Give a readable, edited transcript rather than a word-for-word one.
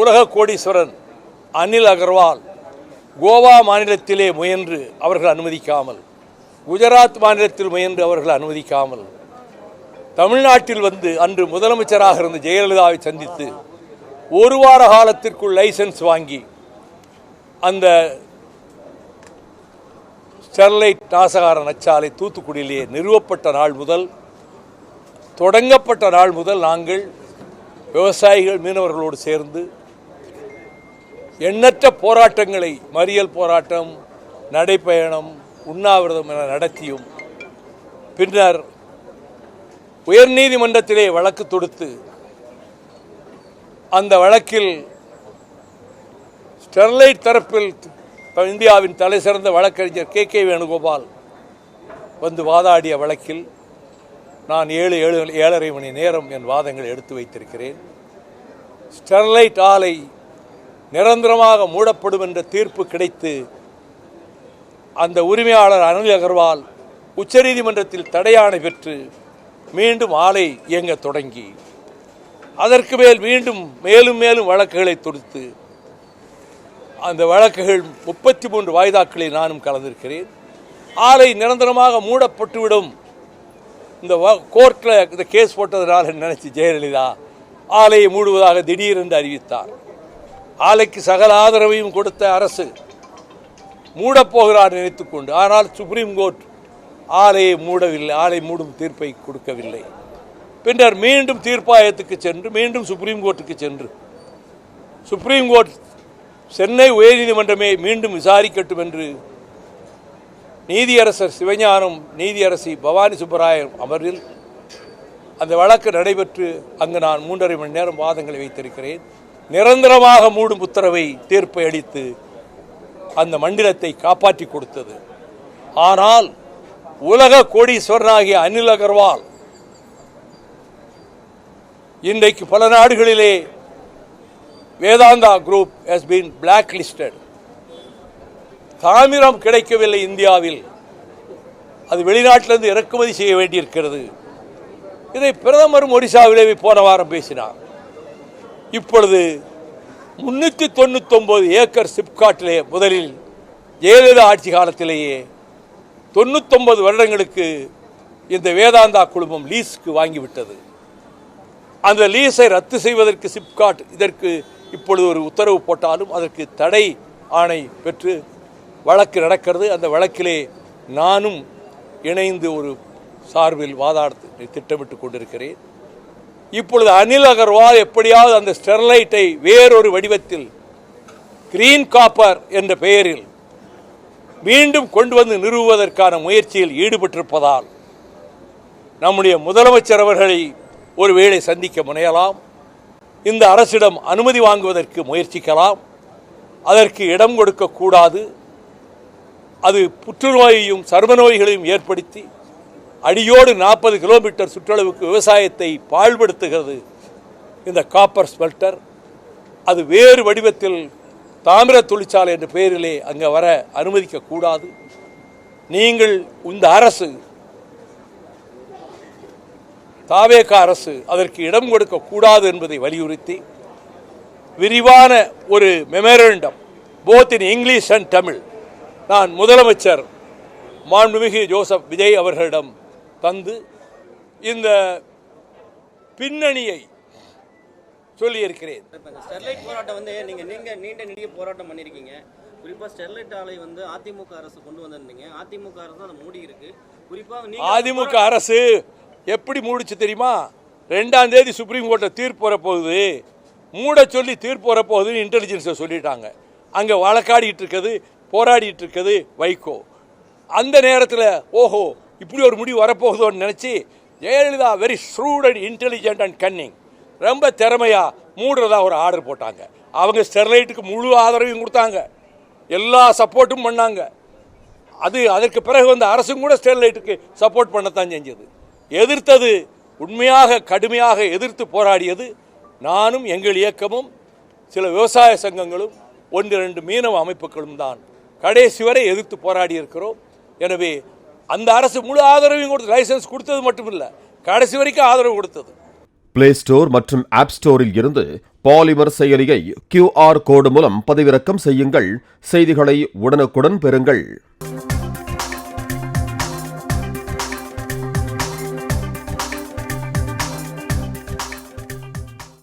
உலக கோடீஸ்வரன் அனில் அகர்வால் கோவா மாநிலத்திலே முயன்று அவர்கள் அனுமதிக்காமல், குஜராத் மாநிலத்தில் முயன்று அவர்கள் அனுமதிக்காமல், தமிழ்நாட்டில் வந்து அன்று முதலமைச்சராக இருந்த ஜெயலலிதாவை சந்தித்து ஒரு வார காலத்திற்குள் லைசன்ஸ் வாங்கி அந்த ஸ்டெர்லைட் நாசகார நச்சாலை தூத்துக்குடியிலே நிறுவப்பட்ட நாள் முதல், தொடங்கப்பட்ட நாள் முதல் நாங்கள் விவசாயிகள் மீனவர்களோடு சேர்ந்து எண்ணற்ற போராட்டங்களை, மறியல் போராட்டம், நடைப்பயணம், உண்ணாவிரதம் என நடத்தியும் பின்னர் உயர்நீதிமன்றத்திலே வழக்கு தொடுத்து அந்த வழக்கில் ஸ்டெர்லைட் தரப்பில் இந்தியாவின் தலை சிறந்த வழக்கறிஞர் கே வேணுகோபால் வந்து வாதாடிய வழக்கில் நான் 7.5 மணி நேரம் என் வாதங்களை எடுத்து வைத்திருக்கிறேன். ஸ்டெர்லைட் ஆலை நிரந்தரமாக மூடப்படும் என்ற தீர்ப்பு கிடைத்து அந்த உரிமையாளர் அனில் அகர்வால் உச்சநீதிமன்றத்தில் தடையாணை பெற்று மீண்டும் ஆலை இயங்க தொடங்கி அதற்கு மேல் மேலும் மேலும் வழக்குகளை தொடுத்து அந்த வழக்குகள் 33 வாய்தாக்களில் நானும் கலந்திருக்கிறேன். ஆலை நிரந்தரமாக மூடப்பட்டுவிடும் இந்த கோர்ட்டில் இந்த கேஸ் போட்டதனால் நினைச்சு ஜெயலலிதா ஆலையை மூடுவதாக திடீரென்று அறிவித்தார். ஆலைக்கு சகல ஆதரவையும் கொடுத்த அரசு மூடப்போகிறார் நினைத்துக்கொண்டு, ஆனால் சுப்ரீம் கோர்ட் ஆலையை மூடவில்லை, ஆலை மூடும் தீர்ப்பை கொடுக்கவில்லை. பின்னர் மீண்டும் தீர்ப்பாயத்துக்கு சென்று மீண்டும் சுப்ரீம் கோர்ட்டுக்கு சென்று சுப்ரீம் கோர்ட் சென்னை உயர்நீதிமன்றமே மீண்டும் விசாரிக்கட்டும் என்று நீதியரசர் சிவஞானம், நீதியரசி பவானி சுப்பராயன் அமர்வில் அந்த வழக்கு நடைபெற்று அங்கு நான் 3.5 மணி நேரம் வாதங்களை வைத்திருக்கிறேன். நிரந்தரமாக மூடும் உத்தரவை தீர்ப்பை அளித்து அந்த மண்டலத்தை காப்பாற்றி கொடுத்தது. ஆனால் உலக கோடீஸ்வரனாகிய அனில் அகர்வால் இன்றைக்கு பல நாடுகளிலே Vedanta group has been blacklisted. தாமிரம் கிடைக்கவில்லை இந்தியாவில், அது வெளிநாட்டிலிருந்து இறக்குமதி செய்ய வேண்டியிருக்கிறது. இதை பிரதமரும் ஒடிசாவிலே போன வாரம் பேசினார். இப்பொழுது 399 ஏக்கர் சிப்காட்டிலே முதலில் ஜெயலலிதா ஆட்சி காலத்திலேயே 99 வருடங்களுக்கு இந்த வேதாந்தா குழுமம் லீஸுக்கு வாங்கிவிட்டது. அந்த லீஸை ரத்து செய்வதற்கு சிப்காட் இதற்கு இப்பொழுது ஒரு உத்தரவு போட்டாலும் அதற்கு தடை ஆணை பெற்று வழக்கு நடக்கிறது. அந்த வழக்கிலே நானும் இணைந்து ஒரு சார்பில் வாதாட திட்டமிட்டு கொண்டிருக்கிறேன். இப்பொழுது அனில் அகர்வால் எப்படியாவது அந்த ஸ்டெர்லைட்டை வேறொரு வடிவத்தில் கிரீன் காப்பர் என்ற பெயரில் மீண்டும் கொண்டு வந்து நிறுவுவதற்கான முயற்சியில் ஈடுபட்டிருப்பதால் நம்முடைய முதலமைச்சர் அவர்களை ஒருவேளை சந்திக்க முனையலாம், இந்த அரசிடம் அனுமதி வாங்குவதற்கு முயற்சிக்கலாம். அதற்கு இடம் கொடுக்கக்கூடாது. அது புற்றுநோயையும் சர்ம நோய்களையும் ஏற்படுத்தி அடியோடு 40 கிலோமீட்டர் சுற்றளவுக்கு விவசாயத்தை பாழ்படுத்துகிறது இந்த காப்பர் ஸ்மெல்டர். அது வேறு வடிவத்தில் தாமிர தொழிற்சாலை என்ற பெயரிலே அங்கே வர அனுமதிக்கக்கூடாது. நீங்கள் இந்த அரசு, தாவேக அரசு அதற்கு இடம் கொடுக்கக்கூடாது என்பதை வலியுறுத்தி விரிவான ஒரு memorandum both in English and Tamil நான் முதலமைச்சர் மாண்புமிகு ஜோசப் விஜய் அவர்களிடம் தந்து இந்த பின்னணியை சொல்லியிருக்கிறேன். ஸ்டெர்லைட் போராட்டம் நீண்ட நெடிய போராட்டம் பண்ணியிருக்கீங்க. குறிப்பாக ஸ்டெர்லைட் ஆலை அதிமுக அரசு கொண்டு வந்திருந்தீங்க. அதிமுக அரசு அதை மூடி இருக்கு. குறிப்பாக அதிமுக அரசு எப்படி மூடிச்சு தெரியுமா? 2ஆம் தேதி சுப்ரீம் கோர்ட்டில் தீர்ப்பு வரப்போகுது, மூட சொல்லி தீர்ப்பு வரப்போகுதுன்னு இன்டெலிஜென்ஸை சொல்லிட்டாங்க. அங்கே வழக்காடிட்டு இருக்குது, போராடிட்டு இருக்குது வைகோ. அந்த நேரத்தில் ஓஹோ இப்படி ஒரு முடிவு வரப்போகுதோன்னு நினச்சி Jayalalithaa very shrewd and intelligent and Canning ரொம்ப திறமையாக மூடுறதா ஒரு ஆர்டர் போட்டாங்க. அவங்க ஸ்டெர்லைட்டுக்கு முழு ஆதரவையும் கொடுத்தாங்க, எல்லா சப்போர்ட்டும் பண்ணாங்க. அதற்கு பிறகு வந்து அரசும் கூட ஸ்டெர்லைட்டுக்கு சப்போர்ட் பண்ணத்தான் செஞ்சது. எதிர்த்தது, உண்மையாக கடுமையாக எதிர்த்து போராடியது நானும் எங்கள் இயக்கமும் சில விவசாய சங்கங்களும் 1-2 மீனவ அமைப்புகளும் தான் கடைசி வரை எதிர்த்து போராடி இருக்கிறோம். எனவே அந்த அரசு முழு ஆதரவையும் கொடுத்து லைசன்ஸ் கொடுத்தது மட்டுமில்லை, கடைசி வரைக்கும் ஆதரவு கொடுத்தது. பிளே ஸ்டோர் மற்றும் ஆப் ஸ்டோரில் இருந்து பாலிமர் செயலியை QR கோடு மூலம் பதிவிறக்கம் செய்யுங்கள். செய்திகளை உடனுக்குடன் பெறுங்கள்.